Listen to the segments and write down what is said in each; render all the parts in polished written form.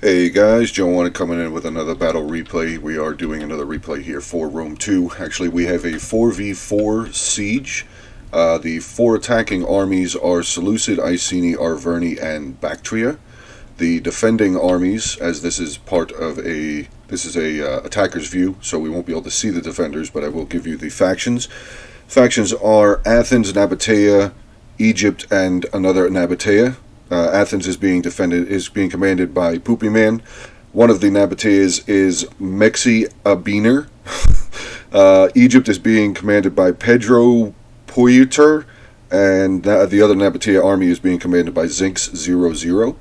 Hey guys, Joe Wanted coming in with another battle replay. We are doing another replay here for Rome 2. Actually, we have a 4v4 siege. The four attacking armies are Seleucid, Iceni, Arverni, and Bactria. The defending armies, as this is part of a attacker's view, so we won't be able to see the defenders, but I will give you the factions. Factions are Athens, Nabatea, Egypt, and another Nabatea. Athens is being commanded by Poopy Man. One of the Nabateas is Mexi Abiner. Egypt is being commanded by Pedro Poyuter, and the other Nabatea army is being commanded by Zinx00.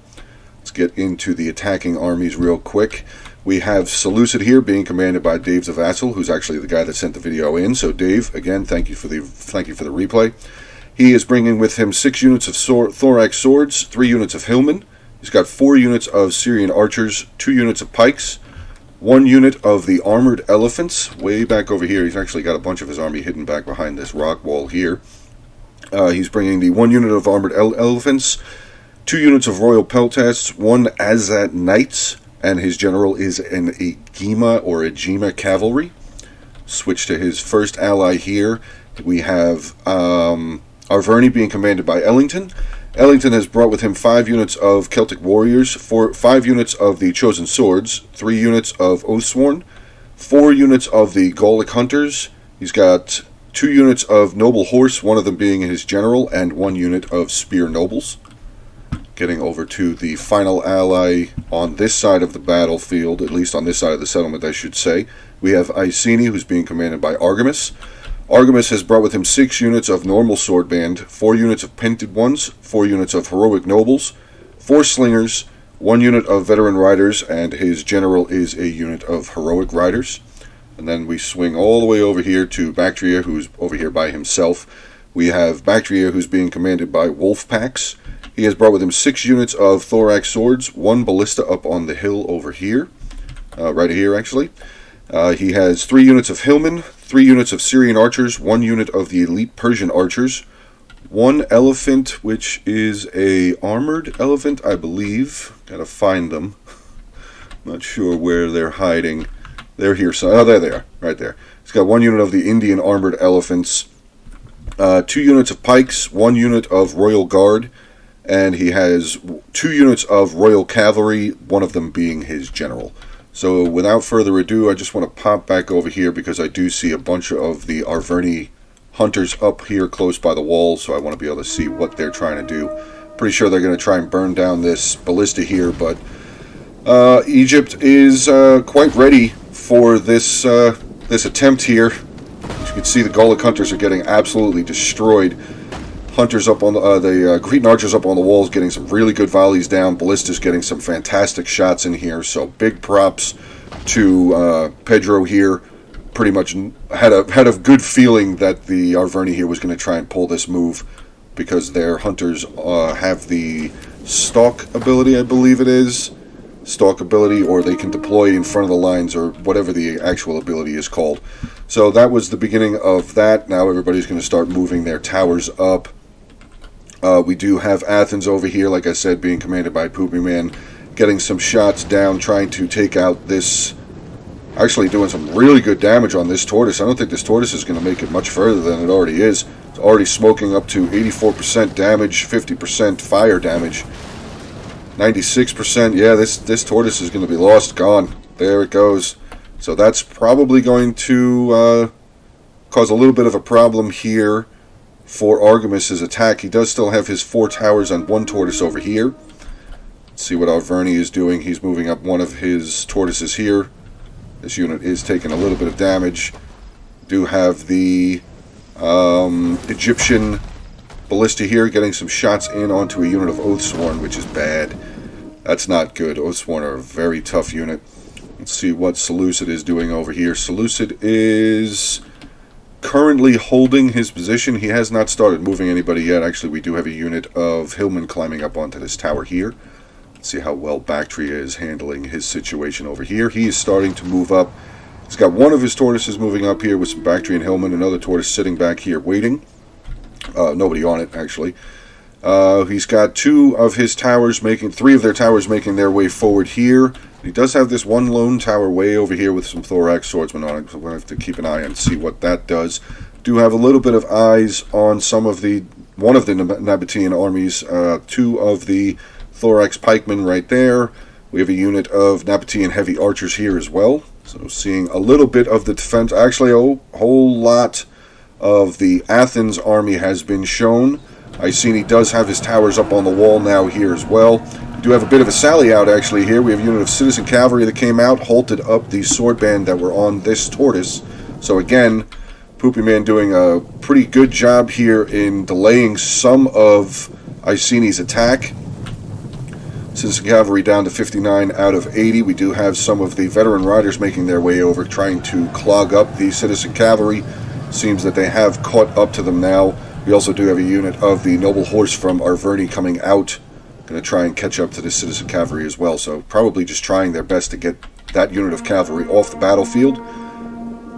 Let's get into the attacking armies real quick. We have Seleucid here being commanded by Dave the Vassal, who's actually the guy that sent the video in. So Dave, again, thank you for the replay. He is bringing with him 6 units of thorax swords, 3 units of hillmen. He's got 4 units of Syrian archers, 2 units of pikes, 1 unit of the armored elephants. Way back over here, he's actually got a bunch of his army hidden back behind this rock wall here. He's bringing the 1 unit of armored elephants, 2 units of royal peltasts, 1 Azat knights, and his general is an Agema or Agema cavalry. Switch to his first ally here. We have Arverni being commanded by Ellington. Ellington has brought with him 5 units of Celtic warriors, 5 units of the chosen swords, 3 units of Oathsworn, 4 units of the Gallic hunters. He's got 2 units of noble horse, one of them being his general, and 1 unit of spear nobles. Getting over to the final ally on this side of the battlefield, at least on this side of the settlement, I should say. We have Iceni, who's being commanded by Argamus. Argamus has brought with him 6 units of normal sword band, 4 units of painted ones, 4 units of heroic nobles, 4 slingers, 1 unit of veteran riders, and his general is a unit of heroic riders. And then we swing all the way over here to Bactria, who's over here by himself. We have Bactria, who's being commanded by wolf packs. He has brought with him 6 units of thorax swords, 1 ballista up on the hill over here, right here actually. He has 3 units of hillmen, 3 units of Syrian archers, 1 unit of the elite Persian archers, 1 elephant, which is a armored elephant, I believe. Gotta find them. Not sure where they're hiding. They're here. So, oh, there they are, right there. He's got 1 unit of the Indian armored elephants, 2 units of pikes, 1 unit of royal guard, and he has 2 units of royal cavalry, one of them being his general. So without further ado, I just want to pop back over here because I do see a bunch of the Arverni hunters up here close by the wall, so I want to be able to see what they're trying to do. Pretty sure they're going to try and burn down this ballista here, but Egypt is quite ready for this attempt here. As you can see, the Gallic hunters are getting absolutely destroyed. Hunters up on the Cretan archers up on the walls getting some really good volleys down. Ballistas getting some fantastic shots in here. So big props to Pedro here. Pretty much had a good feeling that the Arverni here was going to try and pull this move because their hunters have the stalk ability, I believe it is. Stalk ability, or they can deploy in front of the lines, or whatever the actual ability is called. So that was the beginning of that. Now everybody's going to start moving their towers up. We do have Athens over here, like I said, being commanded by Poopy Man, getting some shots down, trying to take out this, actually doing some really good damage on this tortoise. I don't think this tortoise is going to make it much further than it already is. It's already smoking up to 84% damage, 50% fire damage, 96%. Yeah, this tortoise is going to be lost, gone. There it goes. So that's probably going to cause a little bit of a problem here for Argamus' attack. He does still have his 4 towers on 1 tortoise over here. Let's see what Arverni is doing. He's moving up one of his tortoises here. This unit is taking a little bit of damage. Do have the Egyptian ballista here getting some shots in onto a unit of Oathsworn, which is bad. That's not good. Oathsworn are a very tough unit. Let's see what Seleucid is doing over here. Seleucid is currently holding his position. He has not started moving anybody yet. Actually, we do have a unit of hillmen climbing up onto this tower here. Let's see how well Bactria is handling his situation over here. He is starting to move up. He's got one of his tortoises moving up here with some Bactrian hillmen, another tortoise sitting back here waiting. Nobody on it, actually. He's got three of their towers making their way forward here. He does have this one lone tower way over here with some thorax swordsmen on it, so we're going to have to keep an eye and see what that does. Do have a little bit of eyes on one of the Nabatean armies, two of the thorax pikemen right there. We have a unit of Nabatean heavy archers here as well. So seeing a little bit of the defense. Actually, a whole lot of the Athens army has been shown. Iceni does have his towers up on the wall now here as well. We do have a bit of a sally out actually here. We have a unit of citizen cavalry that came out, halted up the sword band that were on this tortoise. So again, Poopy Man doing a pretty good job here in delaying some of Iceni's attack. Citizen cavalry down to 59 out of 80. We do have some of the veteran riders making their way over, trying to clog up the citizen cavalry. Seems that they have caught up to them now. We also do have a unit of the noble horse from Arverni coming out. Going to try and catch up to the citizen cavalry as well. So probably just trying their best to get that unit of cavalry off the battlefield.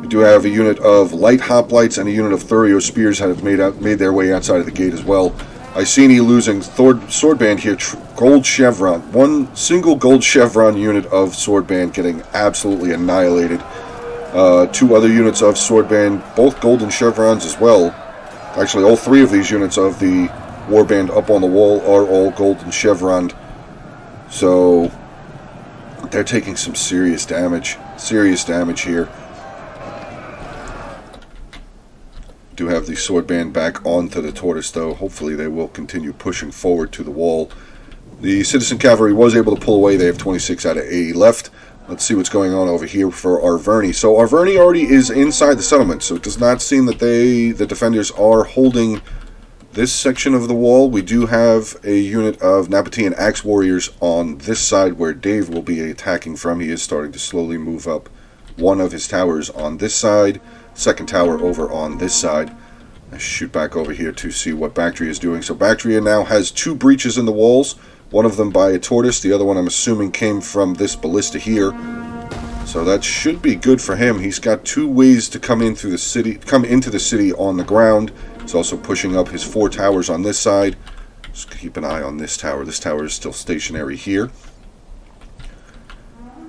We do have a unit of light hoplites and a unit of Thurio spears have made their way outside of the gate as well. Iceni losing swordband here, gold chevron. One single gold chevron unit of swordband getting absolutely annihilated. Two other units of swordband, both golden chevrons as well. Actually, all three of these units of the warband up on the wall are all golden chevroned. So they're taking some serious damage. Serious damage here. Do have the swordband back onto the tortoise though. Hopefully they will continue pushing forward to the wall. The citizen cavalry was able to pull away. They have 26 out of 80 left. Let's see what's going on over here for Arverni. So Arverni already is inside the settlement, so it does not seem that the defenders are holding this section of the wall. We do have a unit of Nabatean axe warriors on this side where Dave will be attacking from. He is starting to slowly move up one of his towers on this side. Second tower over on this side. I shoot back over here to see what Bactria is doing. So Bactria now has two breaches in the walls. One of them by a tortoise. The other one I'm assuming came from this ballista here. So that should be good for him. He's got two ways to come into the city on the ground. He's also pushing up his four towers on this side. Just keep an eye on this tower. This tower is still stationary here.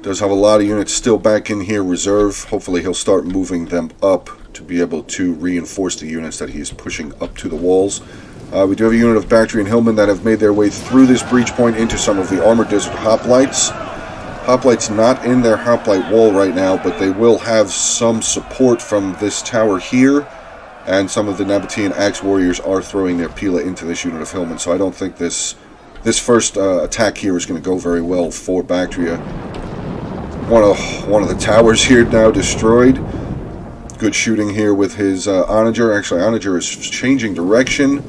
Does have a lot of units still back in here reserve. Hopefully he'll start moving them up to be able to reinforce the units that he's pushing up to the walls. We do have a unit of Bactrian Hillmen that have made their way through this breach point into some of the Armored Desert Hoplites. Hoplites not in their hoplite wall right now, but they will have some support from this tower here. And some of the Nabatean Axe Warriors are throwing their Pila into this unit of Hillmen. So I don't think this first attack here is going to go very well for Bactria. One of the towers here now destroyed. Good shooting here with his onager. Actually, onager is changing direction.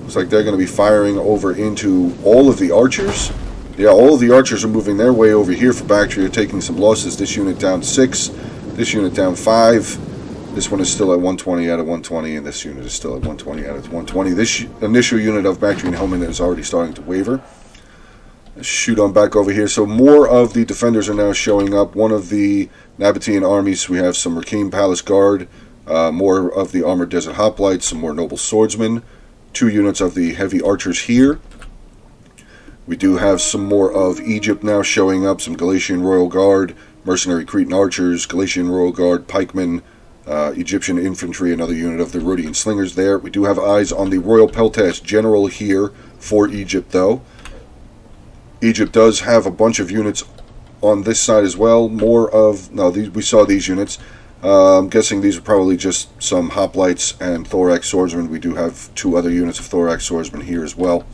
Looks like they're going to be firing over into all of the archers. Yeah, all of the archers are moving their way over here for Bactria, taking some losses. This unit down 6. This unit down 5. This one is still at 120 out of 120, and this unit is still at 120 out of 120. This initial unit of Bactrian Hillmen is already starting to waver. Shoot on back over here. So more of the defenders are now showing up. One of the Nabatean armies, we have some Rakim Palace Guard, more of the Armored Desert Hoplites, some more Noble Swordsmen, 2 units of the Heavy Archers here. We do have some more of Egypt now showing up, some Galatian Royal Guard, Mercenary Cretan Archers, Galatian Royal Guard, Pikemen, Egyptian Infantry, another unit of the Rhodian Slingers there. We do have eyes on the Royal Peltash General here for Egypt though. Egypt does have a bunch of units on this side as well. We saw these units. I'm guessing these are probably just some hoplites and thorax swordsmen. We do have 2 other units of thorax swordsmen here as well.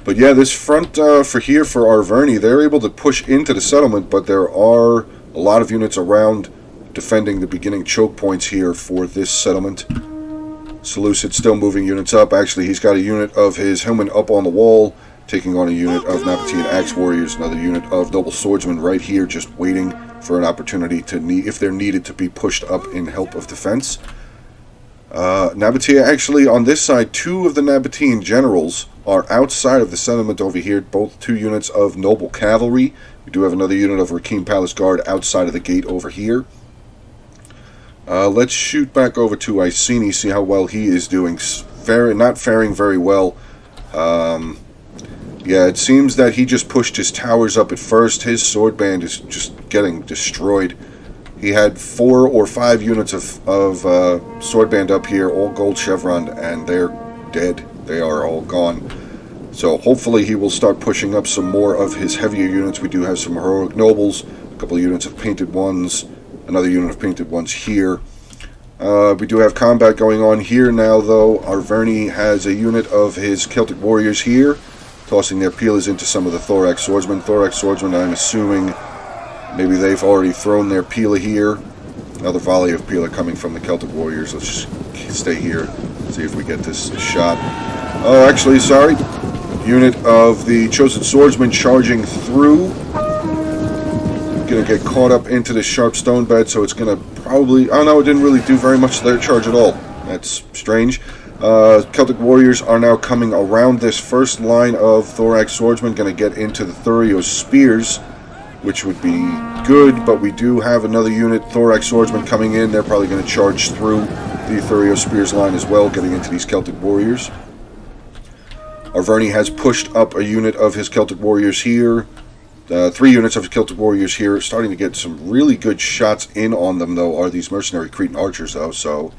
But yeah, this front for Arverni, they're able to push into the settlement, but there are a lot of units around defending the beginning choke points here for this settlement. Seleucid still moving units up. Actually, he's got a unit of his Hillmen up on the wall, taking on a unit of Nabatean Axe Warriors, another unit of Noble Swordsmen right here, just waiting for an opportunity to if they're needed to be pushed up in help of defense. Nabatea, actually, on this side, 2 of the Nabatean generals are outside of the settlement over here, both 2 units of Noble Cavalry. We do have another unit of Rakim Palace Guard outside of the gate over here. Let's shoot back over to Iceni, see how well he is doing. Not faring very well. Yeah, it seems that he just pushed his towers up at first. His sword band is just getting destroyed. He had 4 or 5 units of sword band up here, all gold chevron, and they're dead. They are all gone. So hopefully he will start pushing up some more of his heavier units. We do have some heroic nobles, a couple of units of painted ones, another unit of painted ones here. We do have combat going on here now, though. Arverni has a unit of his Celtic warriors here, tossing their peelers into some of the thorax swordsmen. Thorax swordsmen, I'm assuming maybe they've already thrown their peeler here. Another volley of peeler coming from the Celtic warriors. Let's just stay here, see if we get this shot. Oh, actually, sorry. Unit of the chosen swordsman charging through. Gonna get caught up into this sharp stone bed, so it's gonna probably... Oh no, it didn't really do very much to their charge at all. That's strange. Celtic warriors are now coming around this first line of thorax swordsmen, gonna get into the Thurio spears, which would be good, but we do have another unit, thorax swordsmen, coming in. They're probably gonna charge through the Thurio spears line as well, getting into these Celtic warriors. Arverni has pushed up a unit of his Celtic warriors here. 3 units of his Celtic warriors here. Starting to get some really good shots in on them, though, are these mercenary Cretan archers, though, so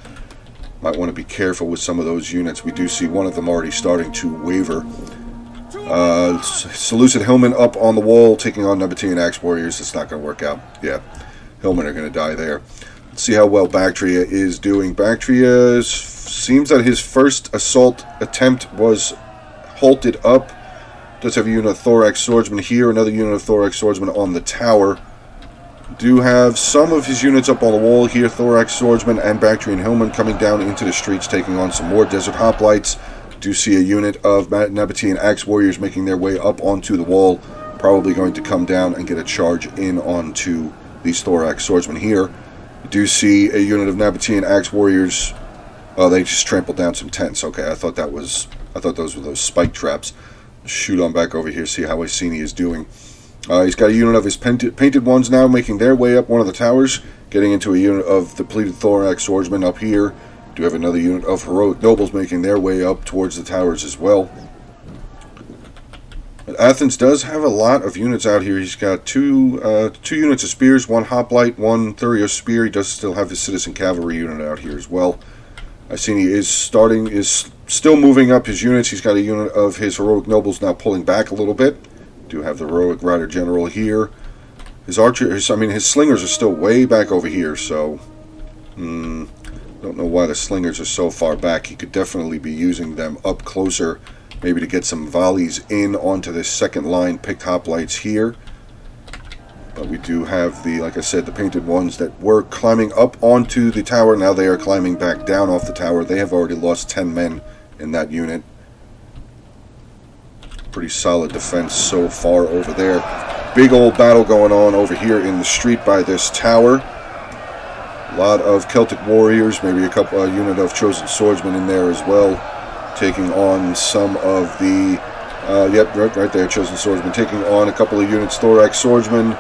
might want to be careful with some of those units. We do see one of them already starting to waver. Seleucid Hillmen up on the wall, taking on Nabatean Axe warriors. It's not going to work out. Yeah, Hillmen are going to die there. Let's see how well Bactria is doing. Bactria seems that his first assault attempt was halted up. Does have a unit of thorax swordsmen here, another unit of thorax swordsmen on the tower. Do have some of his units up on the wall here, thorax swordsmen and Bactrian Hillmen coming down into the streets, taking on some more desert hoplites. Do see a unit of Nabatean Axe warriors making their way up onto the wall, probably going to come down and get a charge in onto these thorax swordsmen here. Do see a unit of Nabatean Axe warriors. Oh, they just trampled down some tents. Okay, I thought those were those spike traps. Shoot on back over here, see how Iceni is doing. He's got a unit of his painted ones now making their way up one of the towers, getting into a unit of depleted thorax swordsmen up here. Do have another unit of heroic nobles making their way up towards the towers as well. But Athens does have a lot of units out here. He's got two units of spears, 1 hoplite, 1 Thurio spear. He does still have his citizen cavalry unit out here as well. Iceni is still moving up his units. He's got a unit of his heroic nobles now pulling back a little bit. Do have the heroic rider general here. His slingers are still way back over here, so don't know why the slingers are so far back. He could definitely be using them up closer, maybe to get some volleys in onto this second line picked hoplites here. But we do have like I said, the painted ones that were climbing up onto the tower. Now they are climbing back down off the tower. They have already lost 10 men in that unit. Pretty solid defense so far over there. Big old battle going on over here in the street by this tower. A lot of Celtic warriors, maybe a unit of chosen swordsmen in there as well, taking on some of the right there, chosen swordsmen, taking on a couple of units, thorax swordsmen,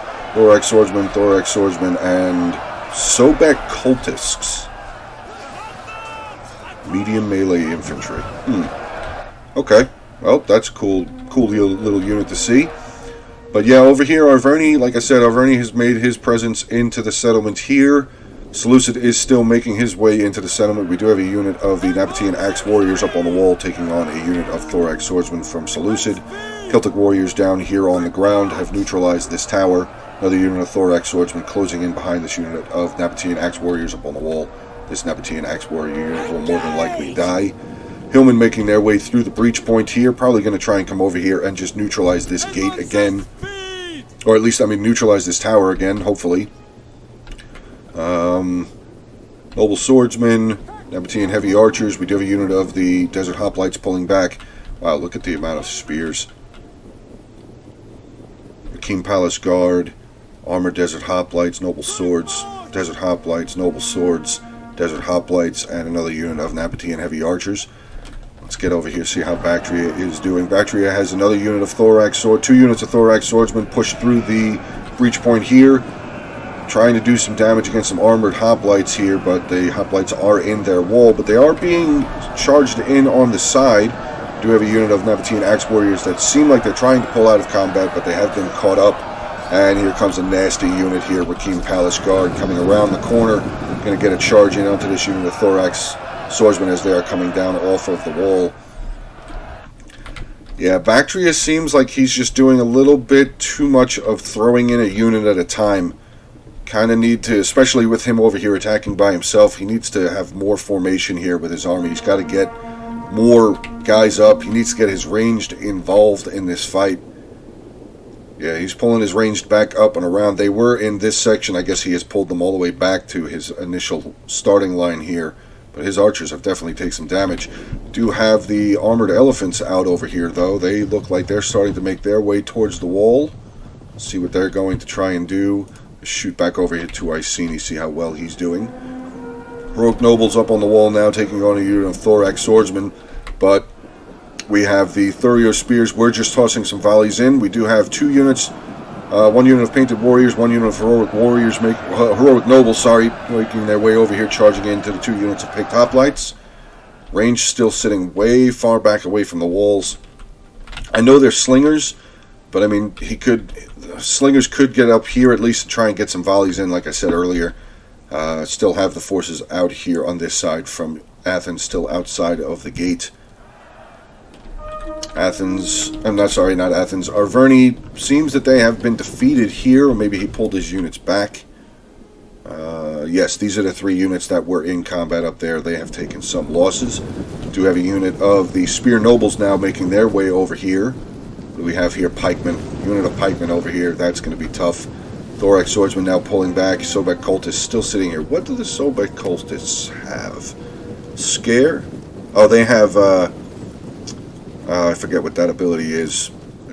and Sobek cultists. Medium melee infantry. Okay, well, that's a cool little unit to see. But yeah, over here, Arverni, like I said, Arverni has made his presence into the settlement here. Seleucid is still making his way into the settlement. We do have a unit of the Nabatean Axe warriors up on the wall, taking on a unit of thorax swordsmen from Seleucid. Celtic warriors down here on the ground have neutralized this tower. Another unit of thorax swordsmen closing in behind this unit of Nabatean Axe warriors up on the wall. This Nabatean Axe warrior unit will more than likely die. Hillmen making their way through the breach point here, probably going to try and come over here and just neutralize this gate again. Or at least, neutralize this tower again, hopefully. Noble swordsmen, Nabatean heavy archers. We do have a unit of the desert hoplites pulling back. Wow, look at the amount of spears. Rakim Palace Guard, armored desert hoplites, noble swords, desert hoplites, noble swords, desert hoplites, and another unit of Nabatean heavy archers. Let's get over here, see how Bactria is doing. Bactria has another unit of thorax sword, 2 units of thorax swordsmen pushed through the breach point here, trying to do some damage against some armored hoplites here, but the hoplites are in their wall, but they are being charged in on the side. Do have a unit of Nabatean Axe Warriors that seem like they're trying to pull out of combat, but they have been caught up. And here comes a nasty unit here, Rakim Palace Guard, coming around the corner. Going to get a charge in onto this unit of Thorax Swordsmen as they are coming down off of the wall. Yeah, Bactria seems like he's just doing a little bit too much of throwing in a unit at a time. Kind of need to, especially with him over here attacking by himself, he needs to have more formation here with his army. He's got to get more guys up. He needs to get his ranged involved in this fight. Yeah, he's pulling his ranged back up and around. They were in this section. I guess he has pulled them all the way back to his initial starting line here. But his archers have definitely taken some damage. Do have the armored elephants out over here, though. They look like they're starting to make their way towards the wall. Let's see what they're going to try and do. Shoot back over here to Iceni, see how well he's doing. Heroic Nobles up on the wall now, taking on a unit of Thorax Swordsmen. But we have the Thurio Spears. We're just tossing some volleys in. We do have two units. One unit of Painted Warriors, one unit of Heroic Warriors, Heroic Nobles, making their way over here, charging into the two units of Picked Hoplites. Range still sitting way far back away from the walls. I know they're slingers, but I mean, slingers could get up here at least to try and get some volleys in, like I said earlier. Still have the forces out here on this side from Athens, still outside of the gate. Not Athens. Arverni seems that they have been defeated here, or maybe he pulled his units back. Yes, these are the three units that were in combat up there. They have taken some losses. Do have a unit of the Spear Nobles now making their way over here. We have here Pikemen, unit of Pikemen over here. That's going to be tough. Thorax Swordsman now pulling back. Sobek Cultists still sitting here. What do the Sobek Cultists have? Scare? Oh, they have, I forget what that ability is.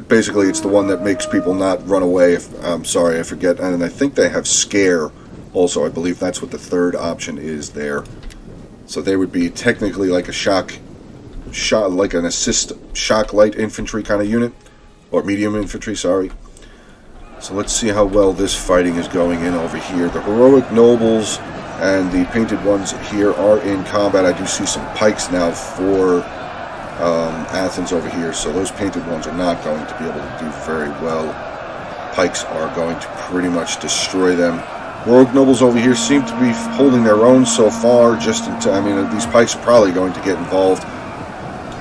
Basically, it's the one that makes people not run away. I'm sorry, I forget. And I think they have Scare also. I believe that's what the third option is there. So they would be technically like a like an assist shock light infantry kind of unit. Or medium infantry, sorry. So let's see how well this fighting is going in over here. The Heroic Nobles and the Painted ones here are in combat. I do see some pikes now for Athens over here, so those Painted ones are not going to be able to do very well. Pikes are going to pretty much destroy them. Heroic Nobles over here seem to be holding their own so far. These pikes are probably going to get involved.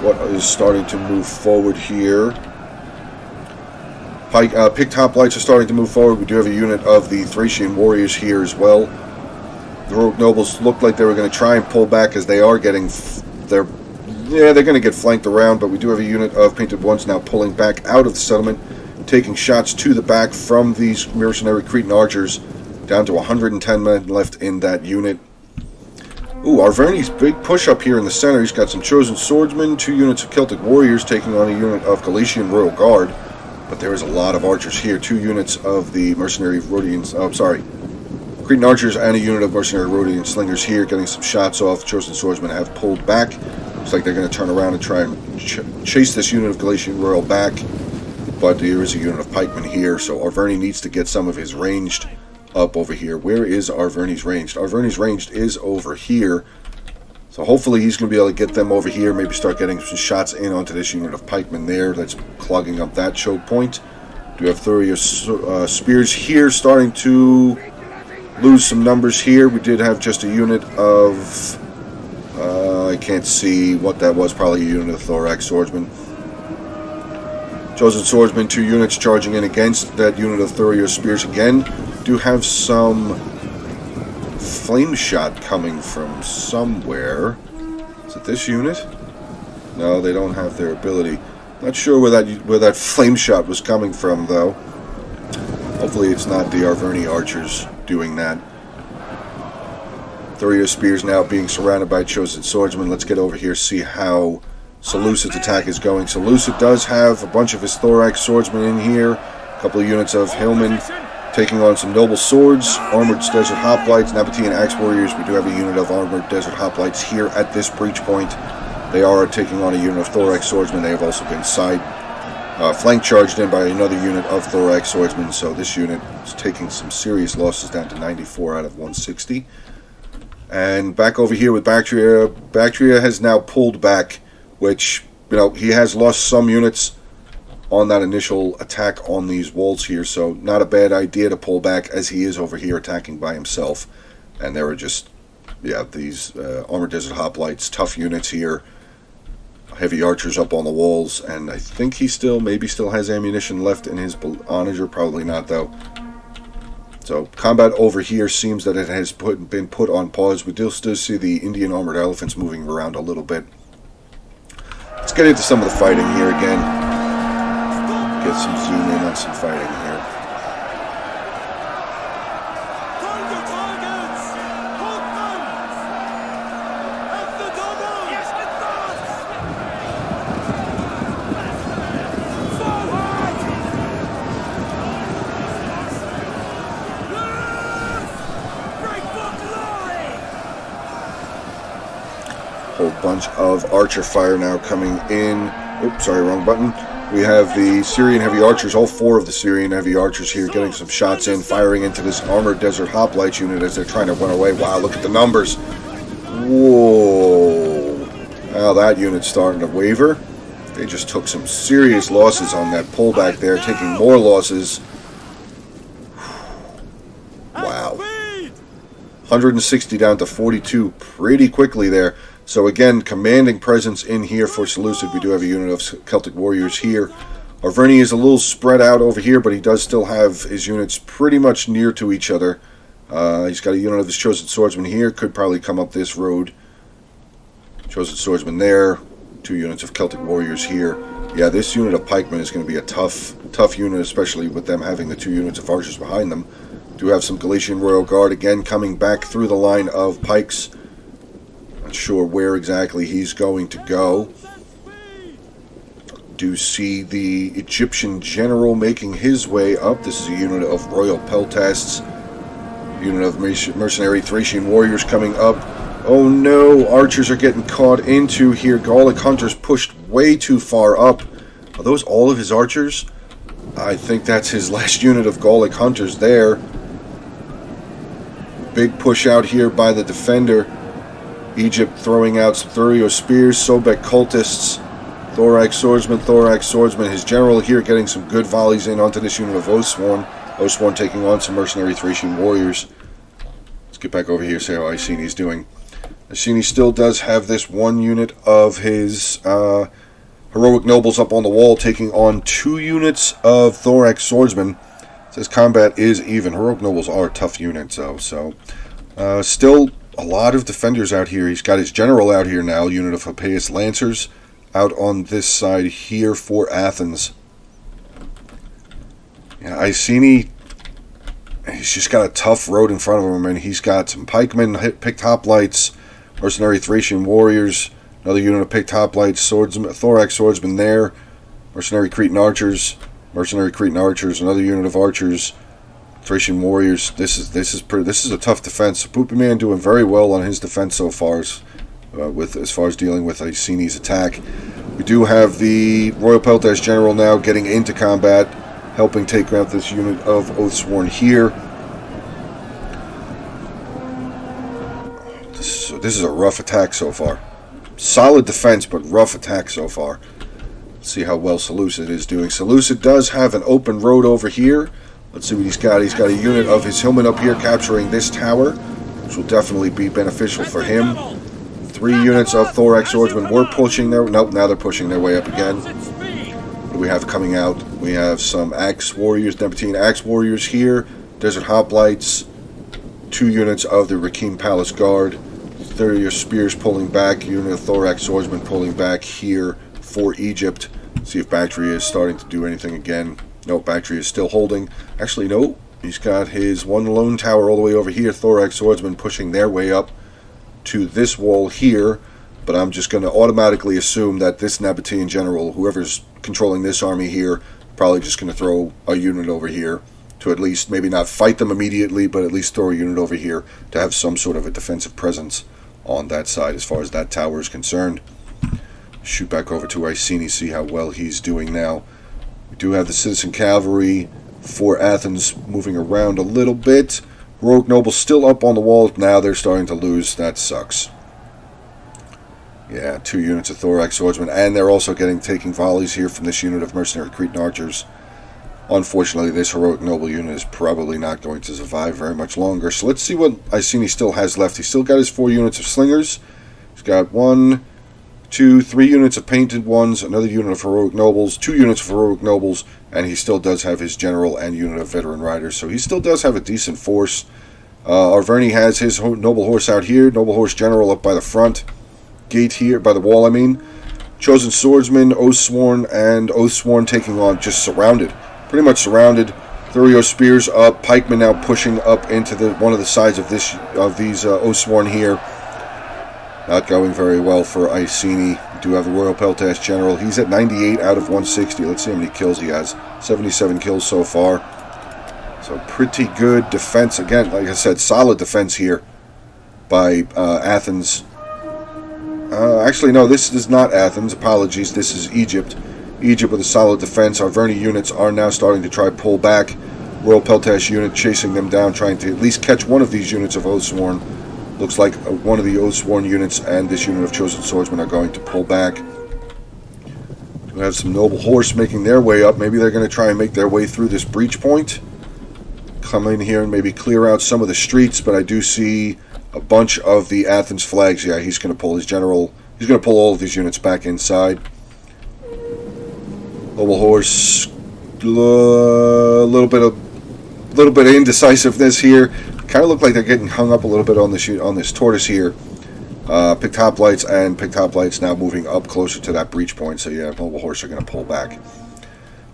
What is starting to move forward here? Picked Hoplites are starting to move forward. We do have a unit of the Thracian Warriors here as well. The Heroic Nobles looked like they were going to try and pull back as they are getting... They're going to get flanked around, but we do have a unit of Painted Ones now pulling back out of the settlement, taking shots to the back from these mercenary Cretan archers, down to 110 men left in that unit. Ooh, Arverni's big push up here in the center. He's got some Chosen Swordsmen, two units of Celtic Warriors taking on a unit of Galatian Royal Guard. But there is a lot of archers here. Two units of the mercenary Rhodians, Cretan archers and a unit of mercenary Rhodian slingers here getting some shots off. Chosen Swordsmen have pulled back. Looks like they're going to turn around and try and chase this unit of Galatian Royal back. But there is a unit of pikemen here, so Arverni needs to get some of his ranged up over here. Where is Arverni's ranged? Arverni's ranged is over here. So hopefully he's going to be able to get them over here, maybe start getting some shots in onto this unit of pikemen there that's clogging up that choke point. Do have Thurio Spears here starting to lose some numbers here. We did have just a unit of... I can't see what that was, probably a unit of Thorax Swordsmen. Chosen Swordsmen, two units charging in against that unit of Thurio Spears again. Do have some flame shot coming from somewhere. Is it this unit? No, they don't have their ability. Not sure where that flame shot was coming from, though. Hopefully it's not the Arverni archers doing that. Thurio Spears now being surrounded by Chosen Swordsmen. Let's get over here, see how Seleucid's attack is going. Seleucid does have a bunch of his Thorax Swordsmen in here. A couple of units of Hillmen taking on some Noble Swords. Armored Desert Hoplites, Nabatean Axe Warriors. We do have a unit of Armored Desert Hoplites here at this breach point. They are taking on a unit of Thorax Swordsmen. They have also been flank charged in by another unit of Thorax Swordsmen. So this unit is taking some serious losses, down to 94 out of 160. And back over here with Bactria. Bactria has now pulled back, which you know, he has lost some units on that initial attack on these walls here, so not a bad idea to pull back, as he is over here attacking by himself. And there are just, yeah, these Armored Desert Hoplites, tough units here. Heavy archers up on the walls, and I think he maybe still has ammunition left in his onager. Probably not, though. So combat over here seems that it has been put on pause. We still see the Indian armored elephants moving around a little bit. Let's get into some of the fighting here again. Get some zoom in on some fighting here. Whole bunch of archer fire now coming in. Oops, sorry, wrong button. We have the Syrian heavy archers, all 4 of the Syrian heavy archers here, getting some shots in, firing into this Armored Desert Hoplite unit as they're trying to run away. Wow, look at the numbers. Whoa. Now that unit's starting to waver. They just took some serious losses on that pullback there, taking more losses. Wow. 160 down to 42 pretty quickly there. So again, commanding presence in here for Seleucid. We do have a unit of Celtic warriors here. Arverni is a little spread out over here, but he does still have his units pretty much near to each other. He's got a unit of his Chosen Swordsman here. Could probably come up this road. Chosen Swordsman there. 2 units of Celtic warriors here. Yeah, this unit of pikemen is going to be a tough unit, especially with them having the 2 units of archers behind them. Do have some Galatian Royal Guard again coming back through the line of pikes. Not sure where exactly he's going to go. Do see the Egyptian general making his way up. This is a unit of Royal Peltasts. Unit of mercenary Thracian warriors coming up. Oh no, archers are getting caught into here. Gallic hunters pushed way too far up. Are those all of his archers? I think that's his last unit of Gallic hunters there. Big push out here by the defender. Egypt throwing out some Thurio spears, Sobek cultists, Thorax swordsman. His general here getting some good volleys in onto this unit of Osworn. Osworn taking on some mercenary Thracian warriors. Let's get back over here, see how Icini's doing. Icini still does have this 1 unit of his heroic nobles up on the wall, taking on 2 units of Thorax swordsmen. Says combat is even. Heroic nobles are tough units, though. So still a lot of defenders out here. He's got his general out here now, unit of Hippeus lancers out on this side here for Athens. Yeah, Icini, he's just got a tough road in front of him, and he's got some pikemen, picked hoplites, mercenary Thracian warriors, another unit of picked hoplites, Thorax swordsmen there, mercenary Cretan archers, another unit of archers, Thracian warriors. This is a tough defense. Pupiman doing very well on his defense so far, as far as dealing with Icini's attack. We do have the Royal Peltas general now getting into combat, helping take out this unit of Oathsworn here. This is a rough attack so far. Solid defense, but rough attack so far. Let's see how well Seleucid is doing. Seleucid does have an open road over here. Let's see what he's got. He's got a unit of his hillmen up here capturing this tower, which will definitely be beneficial for him. 3 units of Thorax swordsmen were pushing their... Nope, now they're pushing their way up again. What do we have coming out? We have some Axe warriors, Nepentine Axe warriors here. Desert Hoplites. 2 units of the Rakim Palace Guard. 30 spears pulling back. Unit of Thorax swordsmen pulling back here for Egypt. See if Bactria is starting to do anything again. No, Bactria is still holding. Actually, no. He's got his 1 lone tower all the way over here. Thorax swordsmen pushing their way up to this wall here. But I'm just going to automatically assume that this Nabatean general, whoever's controlling this army here, probably just going to throw a unit over here to at least maybe not fight them immediately, but at least throw a unit over here to have some sort of a defensive presence on that side as far as that tower is concerned. Shoot back over to Icini, see how well he's doing now. We do have the citizen cavalry for Athens moving around a little bit. Heroic nobles still up on the wall. Now they're starting to lose. That sucks. Yeah, 2 units of Thorax Swordsmen, and they're also taking volleys here from this unit of Mercenary Cretan Archers. Unfortunately, this Heroic Noble unit is probably not going to survive very much longer. So let's see what Iceni still has left. He's still got his 4 units of Slingers. He's got 1, 2, 3 units of Painted Ones, another unit of Heroic Nobles, 2 units of Heroic Nobles, and he still does have his General and unit of Veteran Riders. So he still does have a decent force. Arverni has his Noble Horse out here, Noble Horse General up by the front gate here, by the wall I mean. Chosen Swordsman, Oathsworn, and Oathsworn taking on, just surrounded. Pretty much surrounded. Thurio Spears up, Pikemen now pushing up into one of the sides of these Oathsworn here. Not going very well for Iceni. We do have the Royal Peltash General. He's at 98 out of 160. Let's see how many kills he has. 77 kills so far. So pretty good defense. Again, like I said, solid defense here by Athens. Actually, no, this is not Athens. Apologies. This is Egypt. Egypt with a solid defense. Our Arverni units are now starting to try pull back. Royal Peltash unit chasing them down, trying to at least catch one of these units of Oathsworn. Looks like one of the Oathsworn units and this unit of Chosen Swordsmen are going to pull back. We have some Noble Horse making their way up. Maybe they're going to try and make their way through this breach point. Come in here and maybe clear out some of the streets, but I do see a bunch of the Athens flags. Yeah, he's going to pull his general. He's going to pull all of these units back inside. Noble Horse, a little bit of indecisiveness here. Kind of look like they're getting hung up a little bit on this tortoise here. Picked Hoplites, and Picked Hoplites now moving up closer to that breach point. So yeah, Noble Horse are going to pull back.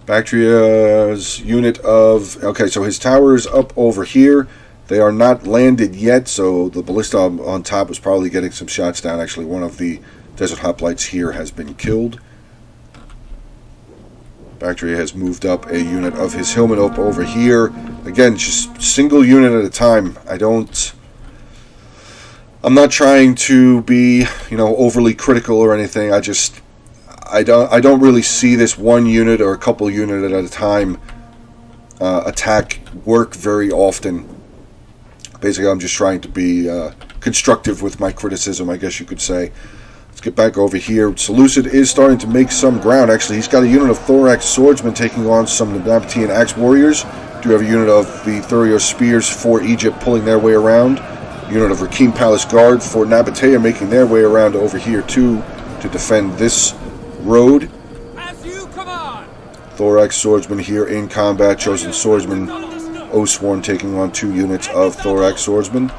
Bactria's unit of... Okay, so his tower is up over here. They are not landed yet, so the ballista on top was probably getting some shots down. Actually, one of the Desert Hoplites here has been killed. Bactria has moved up a unit of his Hillman up over here. Again, just single unit at a time. I'm not trying to be, overly critical or anything. I don't really see this one unit or a couple units at a time attack work very often. Basically, I'm just trying to be constructive with my criticism, I guess you could say. Let's get back over here. Seleucid is starting to make some ground. Actually, he's got a unit of Thorax Swordsmen taking on some Nabatean Axe Warriors. Do have a unit of the Thurio Spears for Egypt pulling their way around. Unit of Rakim Palace Guard for Nabatea making their way around over here too to defend this road. As you command. Thorax Swordsman here in combat. Chosen Swordsman, Oathsworn taking on 2 units of Thorax Swordsmen.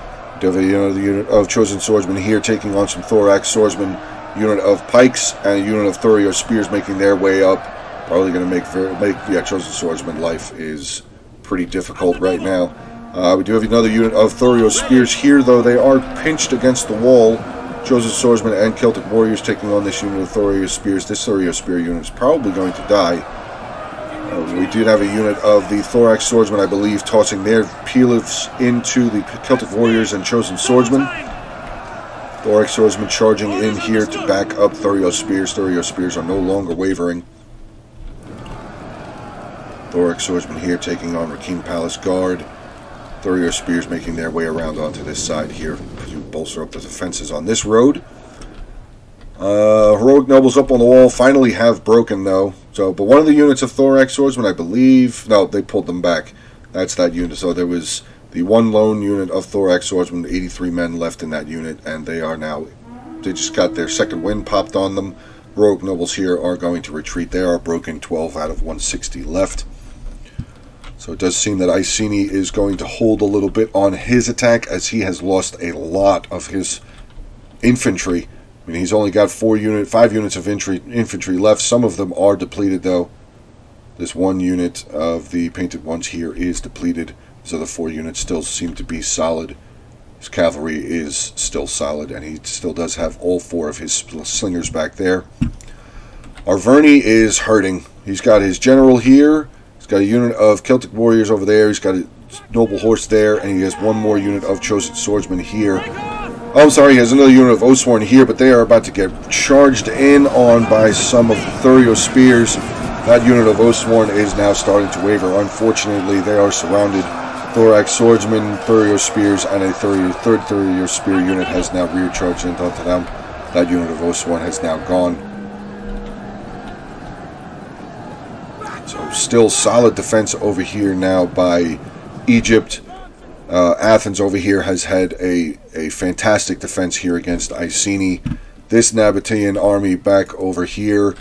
Do have a unit of Chosen Swordsmen here taking on some Thorax Swordsmen. Unit of Pikes and a unit of Thurio Spears making their way up. Probably going to Chosen Swordsman life is pretty difficult right now. We do have another unit of Thurio Spears here, though they are pinched against the wall. Chosen Swordsmen and Celtic Warriors taking on this unit of Thurio Spears. This Thurio Spear unit is probably going to die. We did have a unit of the Thorax Swordsmen, I believe, tossing their peelifs into the Celtic Warriors and Chosen Swordsmen. Thorax Swordsmen charging in here to back up Thurio Spears. Thurio Spears are no longer wavering. Thorax Swordsmen here taking on Rakim Palace Guard. Thurio Spears making their way around onto this side here to bolster up the defenses on this road. Heroic Nobles up on the wall finally have broken, though. But one of the units of Thorax Swordsmen, I believe... No, they pulled them back. That's that unit. So there was the one lone unit of Thorax Swordsmen, 83 men left in that unit, and they are now... They just got their second wind popped on them. Heroic Nobles here are going to retreat. They are broken, 12 out of 160 left. So it does seem that Iceni is going to hold a little bit on his attack, as he has lost a lot of his infantry. I mean, he's only got 5 units of infantry left. Some of them are depleted, though. This one unit of the painted ones here is depleted. These other 4 units still seem to be solid. His cavalry is still solid, and he still does have all 4 of his slingers back there. Arverni is hurting. He's got his general here. He's got a unit of Celtic Warriors over there. He's got a Noble Horse there, and he has one more unit of Chosen Swordsmen here. Oh, I'm sorry, he has another unit of Oathsworn here, but they are about to get charged in on by some of the Thurio Spears. That unit of Oathsworn is now starting to waver. Unfortunately, they are surrounded. Thorax Swordsmen, Thurio Spears, and a third Thurio Spear unit has now rear charged into them. That unit of OS1 has now gone. So still solid defense over here now by Egypt. Athens over here has had a fantastic defense here against Iceni. This Nabatean army back over here,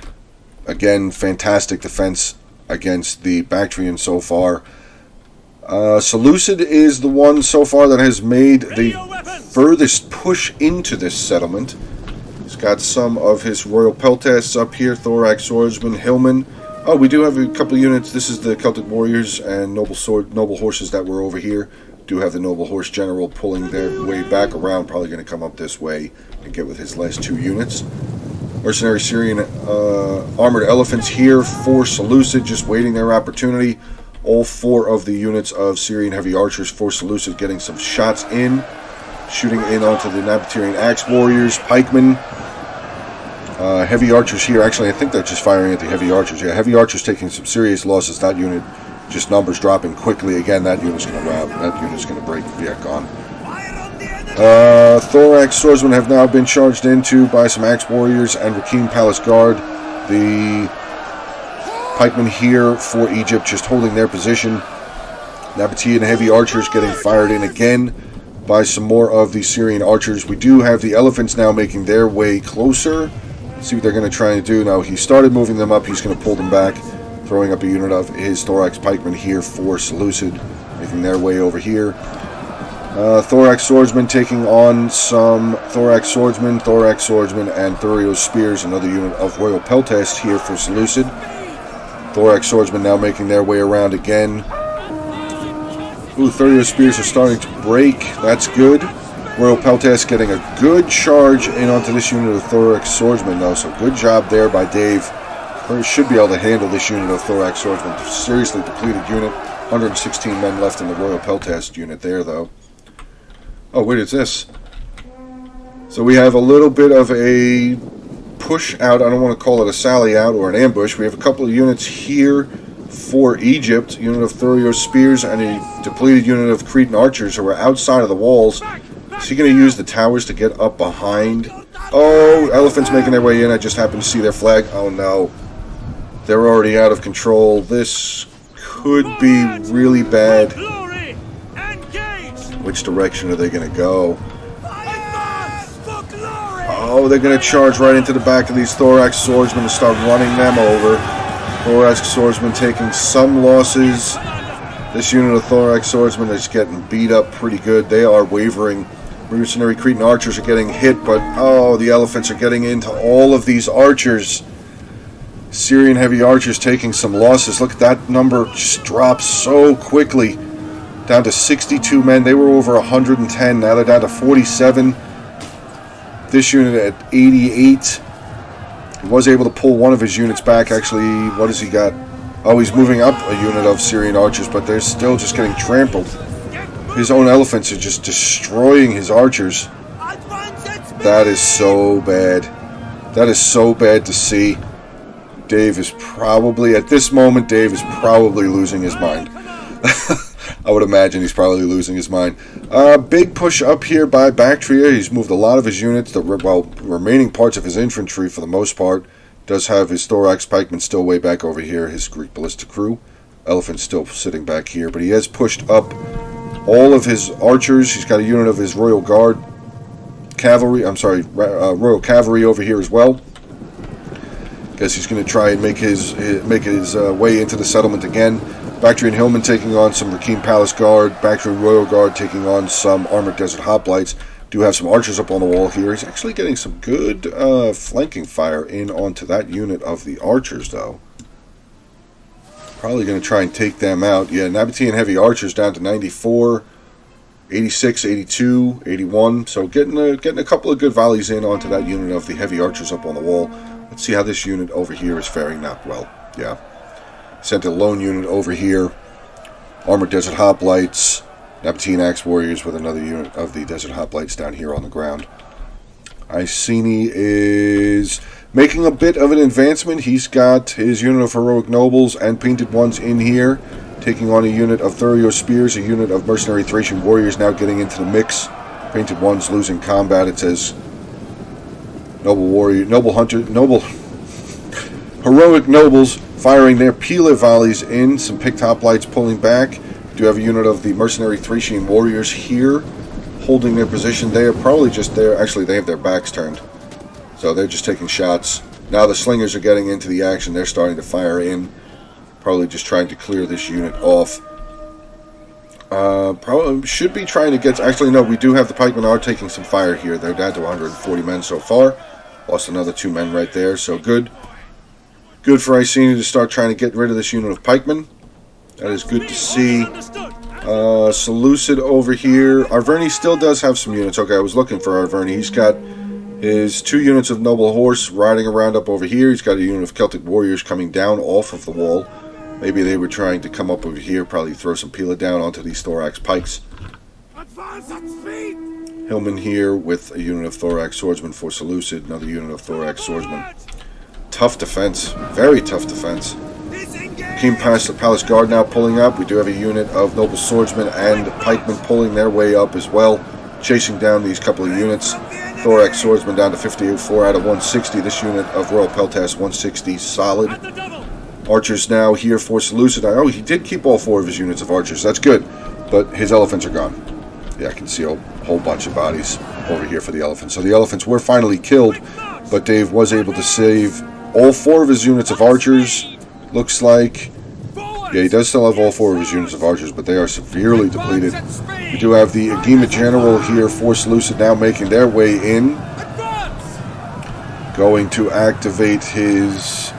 again, fantastic defense against the Bactrians so far. Seleucid is the one so far that has made the furthest push into this settlement. He's got some of his Royal Peltasts up here, Thorax Swordsman, Hillman. Oh, we do have a couple of units. This is the Celtic Warriors and Noble Horses that were over here. Do have the Noble Horse General pulling their way back around, probably going to come up this way and get with his last 2 units. Mercenary Syrian Armored Elephants here for Seleucid, just waiting their opportunity. All 4 of the units of Syrian Heavy Archers for Seleucid getting some shots in. Shooting in onto the Nabatean Axe Warriors, Pikemen. Heavy Archers here, actually I think they're just firing at the Heavy Archers. Yeah, Heavy Archers taking some serious losses. That unit, just numbers dropping quickly. Again, that unit's going to break. Yeah, gone. Thorax Swordsmen have now been charged into by some Axe Warriors and Rakim Palace Guard. The Pikemen here for Egypt just holding their position. Nabatean Heavy Archers getting fired in again by some more of the Syrian Archers. We do have the Elephants now making their way closer. Let's see what they're going to try and do. Now, he started moving them up. He's going to pull them back, throwing up a unit of his Thorax Pikemen here for Seleucid, making their way over here. Thorax Swordsmen taking on some Thorax Swordsmen, and Thurios Spears, another unit of Royal Peltast here for Seleucid. Thorax Swordsmen now making their way around again. Ooh, Thurios Spears are starting to break. That's good. Royal Peltast getting a good charge in onto this unit of Thorax Swordsmen, though, so good job there by Dave. He should be able to handle this unit of Thorax Swordsmen. Seriously depleted unit. 116 men left in the Royal Peltast unit there, though. Oh, wait, it's this. So we have a little bit of a push out. I don't want to call it a sally out or an ambush. We have a couple of units here for Egypt. Unit of Thurios Spears and a depleted unit of Cretan Archers who are outside of the walls. Is he going to use the towers to get up behind? Oh, Elephants making their way in. I just happened to see their flag. Oh, no. They're already out of control. This could be really bad. Which direction are they going to go? Oh, they're going to charge right into the back of these Thorax Swordsmen and start running them over. Thorax Swordsmen taking some losses. This unit of Thorax Swordsmen is getting beat up pretty good. They are wavering. Mercenary Cretan Archers are getting hit, but oh, the Elephants are getting into all of these Archers. Syrian Heavy Archers taking some losses. Look at that number, just drops so quickly. Down to 62 men. They were over 110. Now they're down to 47. This unit at 88. He was able to pull one of his units back. Actually, what has he got? Oh, he's moving up a unit of Syrian Archers, but they're still just getting trampled. His own Elephants are just destroying his Archers. That is so bad. That is so bad to see. Dave is probably, at this moment, Dave is probably losing his mind. I would imagine he's probably losing his mind. Big push up here by Bactria. He's moved a lot of his units, the remaining parts of his infantry for the most part. Does have his Thorax Pikemen still way back over here, his Greek Ballista crew. Elephant still sitting back here, but he has pushed up all of his Archers. He's got a unit of his Royal Guard Cavalry, Royal Cavalry over here as well. Guess he's going to try and make his way into the settlement again. Bactrian Hillman taking on some Rakim Palace Guard. Bactrian Royal Guard taking on some Armored Desert Hoplites. Do have some Archers up on the wall here. He's actually getting some good flanking fire in onto that unit of the Archers, though. Probably going to try and take them out. Yeah, Nabatean Heavy Archers down to 94, 86, 82, 81. So getting a couple of good volleys in onto that unit of the Heavy Archers up on the wall. Let's see how this unit over here is faring. Not well. Yeah. Sent a lone unit over here. Armored Desert Hoplites. Nabatean Axe Warriors with another unit of the Desert Hoplites down here on the ground. Iceni is making a bit of an advancement. He's got his unit of Heroic Nobles and Painted Ones in here. Taking on a unit of Thurios Spears, a unit of Mercenary Thracian Warriors now getting into the mix. Painted Ones losing combat. It says Noble warrior, noble hunter, noble heroic nobles firing their peeler volleys in. Some picked hoplites pulling back. Do have a unit of the mercenary Thracian warriors here holding their position. They are probably just there. Actually, they have their backs turned, so they're just taking shots. Now the slingers are getting into the action. They're starting to fire in. Probably just trying to clear this unit off. Probably should be trying to get... Actually, no, we do have the pikemen are taking some fire here. They're down to 140 men so far. Lost another 2 men right there, so good. Good for Iceni to start trying to get rid of this unit of pikemen. That is good to see. Seleucid over here. Arverni still does have some units. Okay, I was looking for Arverni. He's got his 2 units of noble horse riding around up over here. He's got a unit of Celtic warriors coming down off of the wall. Maybe they were trying to come up over here, probably throw some peeler down onto these thorax pikes. Advance at speed! Hillman here with a unit of thorax swordsmen for Seleucid. Another unit of thorax swordsmen. Tough defense. Very tough defense. King Palace Guard now pulling up. We do have a unit of noble swordsmen and pikemen pulling their way up as well, chasing down these couple of units. Thorax swordsmen down to 54 out of 160. This unit of Royal Peltas 160 solid. Archers now here for Seleucid. Oh, he did keep all 4 of his units of archers. That's good, but his elephants are gone. Yeah, I can see a whole bunch of bodies over here for the elephants. So the elephants were finally killed, but Dave was able to save all 4 of his units of archers. Looks like, yeah, he does still have all 4 of his units of archers, but they are severely depleted. We do have the Agema General here for Seleucid now making their way in. Going to activate his